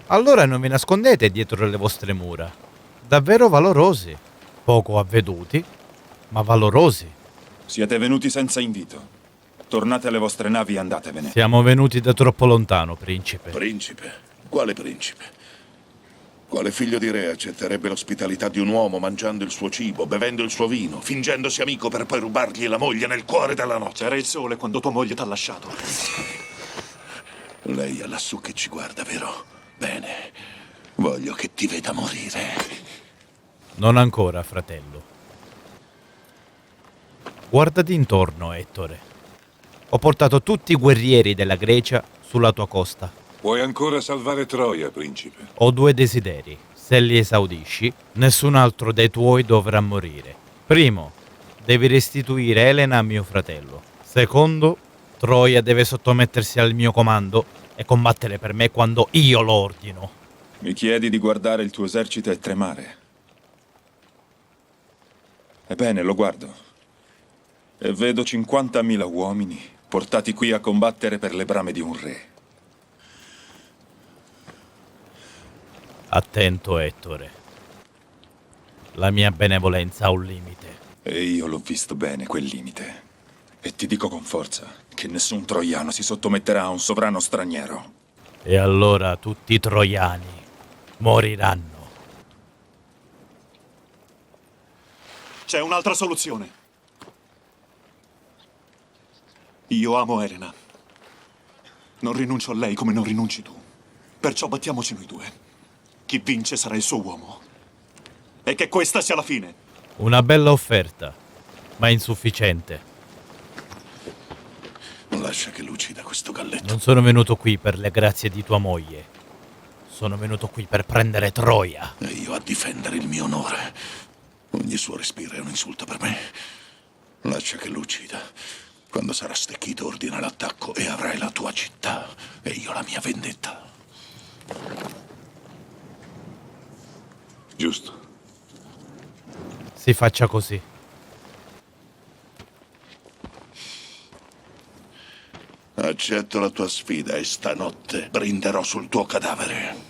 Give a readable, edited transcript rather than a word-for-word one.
Allora non vi nascondete dietro le vostre mura. Davvero valorosi. Poco avveduti, ma valorosi. Siete venuti senza invito. Tornate alle vostre navi e andatevene. Siamo venuti da troppo lontano, principe. Principe? Quale principe? Quale figlio di re accetterebbe l'ospitalità di un uomo mangiando il suo cibo, bevendo il suo vino, fingendosi amico per poi rubargli la moglie nel cuore della notte? C'era il sole quando tua moglie t'ha lasciato. Lei è lassù che ci guarda, vero? Bene. Voglio che ti veda morire. Non ancora, fratello. Guardati intorno, Ettore. Ho portato tutti i guerrieri della Grecia sulla tua costa. Puoi ancora salvare Troia, principe. Ho due desideri. Se li esaudisci, nessun altro dei tuoi dovrà morire. Primo, devi restituire Elena a mio fratello. Secondo, Troia deve sottomettersi al mio comando e combattere per me quando io lo ordino. Mi chiedi di guardare il tuo esercito e tremare. Ebbene, lo guardo. E vedo 50.000 uomini portati qui a combattere per le brame di un re. Attento, Ettore. La mia benevolenza ha un limite. E io l'ho visto bene, quel limite. E ti dico con forza che nessun troiano si sottometterà a un sovrano straniero. E allora tutti i troiani moriranno. C'è un'altra soluzione. Io amo Elena. Non rinuncio a lei come non rinunci tu. Perciò battiamoci noi due. Chi vince sarà il suo uomo. E che questa sia la fine. Una bella offerta, ma insufficiente. Lascia che lucida questo galletto. Non sono venuto qui per le grazie di tua moglie. Sono venuto qui per prendere Troia. E io a difendere il mio onore. Ogni suo respiro è un insulto per me. Lascia che lucida. Quando sarà stecchito ordina l'attacco e avrai la tua città. E io la mia vendetta. Giusto. Si faccia così. Accetto la tua sfida e stanotte brinderò sul tuo cadavere.